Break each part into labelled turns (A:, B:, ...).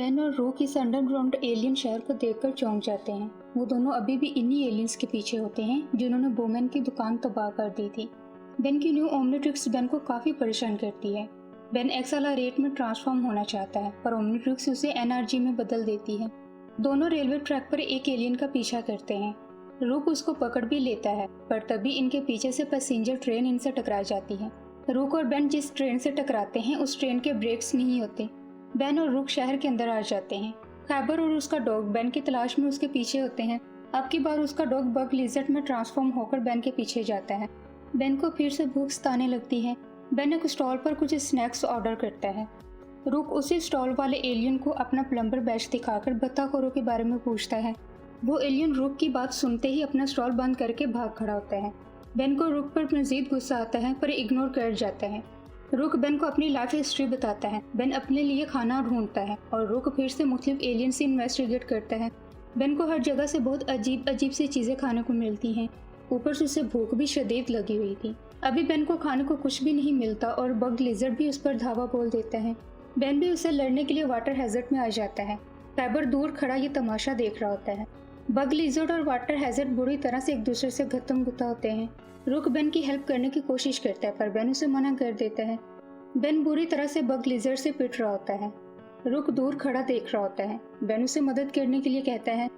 A: Ben और रूक इस अंडरग्राउंड एलियन शहर को देखकर चौंक जाते हैं। वो दोनों अभी भी इन्हीं एलियंस के पीछे होते हैं जिन्होंने बोमैन की दुकान तबाह कर दी थी। बेन की न्यू ओमनिट्रिक्स बेन को काफ़ी परेशान करती है। बेन एक्सेलरेट में ट्रांसफॉर्म होना चाहता है पर ओमनिट्रिक्स उसे एनआरजी में बदल देती है। दोनों रेलवे ट्रैक पर एक एलियन का पीछा करते हैं। रूक उसको पकड़ भी लेता है पर तभी इनके पीछे से पैसेंजर ट्रेन इनसे टकरा जाती है। रूक और बेन जिस ट्रेन से टकराते हैं उस ट्रेन के ब्रेक्स नहीं होते। बेन और रूक शहर के अंदर आ जाते हैं। खैबर और उसका डॉग बेन की तलाश में उसके पीछे होते हैं। अब की बार उसका डॉग बग लिजर्ड में ट्रांसफॉर्म होकर बेन के पीछे जाता है। बेन को फिर से भूख सताने लगती है। बेन एक स्टॉल पर कुछ स्नैक्स ऑर्डर करता है। रूक उसी स्टॉल वाले एलियन को अपना प्लम्बर बैच दिखाकर बत्ताखोरों के बारे में पूछता है। वो एलियन रूक की बात सुनते ही अपना स्टॉल बंद करके भाग खड़ा होता है। बेन को रूक पर मजीद गुस्सा आता है पर इग्नोर कर जाता है। रूक बेन को अपनी लाइफ हिस्ट्री बताता है। बेन अपने लिए खाना ढूंढता है और रूक फिर से मुख्तलिफ एलियन से इन्वेस्टिगेट करता है। बेन को हर जगह से बहुत अजीब अजीब सी चीज़ें खाने को मिलती हैं। ऊपर से उसे भूख भी शदीद लगी हुई थी। अभी बेन को खाने को कुछ भी नहीं मिलता और बग लिजर्ड भी उस पर धावा बोल देता है। बेन भी उसे लड़ने के लिए वाटर हैजर्ड में आ जाता है। खैबर दूर खड़ा ये तमाशा देख रहा होता है। बग लिजर्ड और वाटर हैजर्ड बुरी तरह से एक दूसरे से गत्तम गुत्ता होते हैं। रूक बेन की हेल्प करने की कोशिश करता है पर बेन उसे मना कर देता है। बेन बुरी तरह से बग लिजर्ड से पिट रहा होता है। रूक दूर खड़ा देख रहा होता है। बेन उसे मदद करने के लिए कहता है।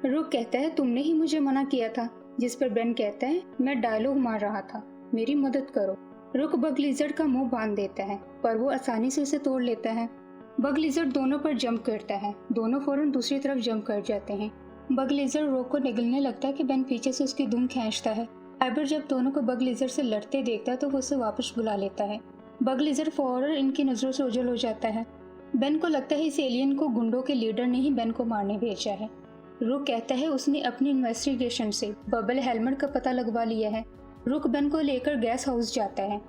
A: रूक कहता है तुमने ही मुझे मना किया था, जिस पर बेन कहता है मैं डायलॉग मार रहा था, मेरी मदद करो। रूक बग लिजर्ड का मुंह बांध देता है पर वो आसानी से उसे तोड़ लेता है। बग लिजर्ड दोनों पर जंप करता है। दोनों फौरन दूसरी तरफ जंप कर जाते हैं। बग लिजर्ड रूक को निगलने लगता है कि बेन पीछे से उसकी धुन खींचता है। खैबर जब दोनों को बग लिजर्ड से लड़ते देखता है तो वो उसे वापस बुला लेता है। बग लिजर्ड फौरन इनकी नजरों से ओझल हो जाता है। बेन को लगता है इस एलियन को गुंडों के लीडर ने ही बेन को मारने भेजा है। रूक कहता है उसने अपनी इन्वेस्टिगेशन से बबल हेलमेट का पता लगवा लिया है। रूक बेन को लेकर गैस हाउस जाता है।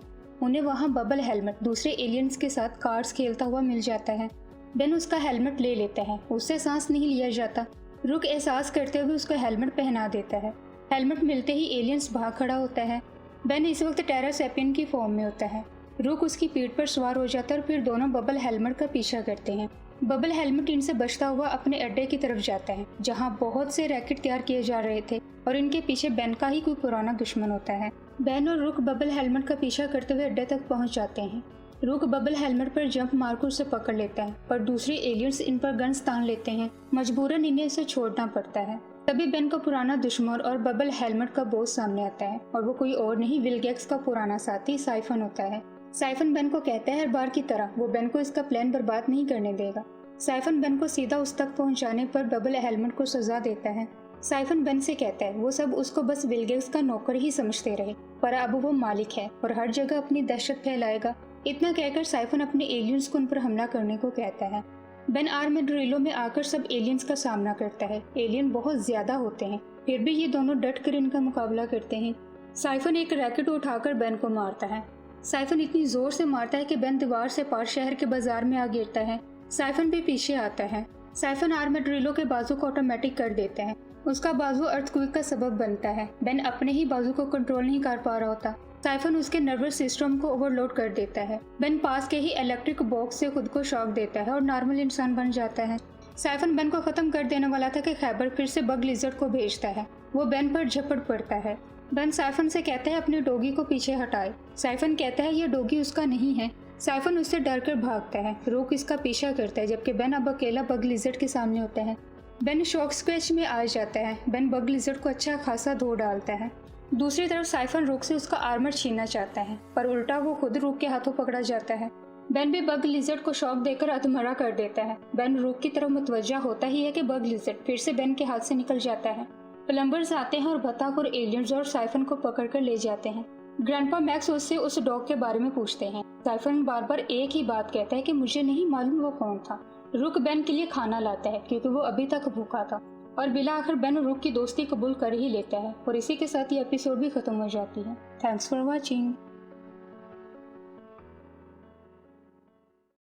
A: उन्हें वहाँ बबल हेलमेट दूसरे एलियंस के साथ कार्ड्स खेलता हुआ मिल जाता है। बेन उसका हेलमेट ले लेता है। उससे सांस नहीं लिया जाता। रूक एहसास करते हुए उसका हेलमेट पहना देता है। हेलमेट मिलते ही एलियंस भाग खड़ा होता है। बेन इस वक्त टेरा सैपियन की फॉर्म में होता है। रूक उसकी पीठ पर सवार हो जाता है और फिर दोनों बबल हेलमेट का पीछा करते हैं। बबल हेलमेट इनसे बचता हुआ अपने अड्डे की तरफ जाता है जहां बहुत से रैकेट तैयार किए जा रहे थे और इनके पीछे बेन का ही कोई पुराना दुश्मन होता है। बेन और रूक बबल हेलमेट का पीछा करते हुए अड्डे तक पहुंच जाते हैं। रूक बबल हेलमेट पर जंप मारकर उसे पकड़ लेता है पर दूसरे एलियंस इन पर गन्स तान लेते हैं। मजबूरन इन्हें इसे छोड़ना पड़ता है। तभी बेन का पुराना दुश्मन और बबल हेलमेट का बॉस सामने आता है और वो कोई और नहीं विलगेक्स का पुराना साथी साइफन होता है। साइफन बेन को कहता है हर बार की तरह वो बेन को इसका प्लान बर्बाद नहीं करने देगा। साइफन बेन को सीधा उस तक पहुंचाने पर बबल हेलमेट को सजा देता है। साइफन बेन से कहता है वो सब उसको बस विलगेक्स का नौकर ही समझते रहे पर अब वो मालिक है और हर जगह अपनी दहशत फैलाएगा। इतना कहकर साइफन अपने एलियंस को उन पर हमला करने को कहता है। बेन आर्मेड्रिलो में आकर सब एलियंस का सामना करता है। एलियन बहुत ज्यादा होते हैं फिर भी ये दोनों डट कर इनका मुकाबला करते हैं। साइफन एक रैकेट उठाकर बेन को मारता है। साइफन इतनी जोर से मारता है कि बेन दीवार से पार शहर के बाजार में आ गिरता है। साइफन भी पीछे आता है। साइफन आर्मेड्रिलो के बाजू को ऑटोमेटिक कर देता है। उसका बाजू अर्थक्वेक का सबब बनता है। बेन अपने ही बाजू को कंट्रोल नहीं कर पा रहा होता। साइफन उसके नर्वस सिस्टम को ओवरलोड कर देता है। बेन पास के ही इलेक्ट्रिक बॉक्स से खुद को शॉक देता है और नॉर्मल इंसान बन जाता है। साइफन बेन को खत्म कर देने वाला था कि खैबर फिर से बग लिजर्ड को भेजता है। वो बेन पर झपट पड़ता है। बेन साइफन से कहता है अपने डॉगी को पीछे हटाए। साइफन कहता है यह डॉगी उसका नहीं है। साइफन उससे डर कर भागता है। रूक इसका पीछा करता है जबकि बेन अब अकेला बग लिजर्ड के सामने होता है। बेन शॉक स्क्वैच में आ जाता है। बेन बग लिजर्ड को अच्छा खासा धो डालता है। दूसरी तरफ साइफन रूक से उसका आर्मर छीनना चाहता है पर उल्टा वो खुद रूक के हाथों पकड़ा जाता है। बेन भी बग लिजर्ड को शॉक देकर अधमरा कर देता है। बेन रूक की तरफ मुतवज्जा होता ही है कि बग लिजर्ड फिर से बेन के हाथ से निकल जाता है। प्लम्बर्स आते हैं और बत्ताखोर एलियंस और साइफन को पकड़कर ले जाते हैं। ग्रैंडपा मैक्स उससे उस डॉग के बारे में पूछते हैं। साइफन बार बार एक ही बात कहता है कि मुझे नहीं मालूम वो कौन था। रूक बेन के लिए खाना लाता है क्योंकि वो अभी तक भूखा था और बिला आखिर बेन रूक की दोस्ती कबूल कर ही लेता है और इसी के साथ ये एपिसोड भी खत्म हो जाती है। Thanks for watching.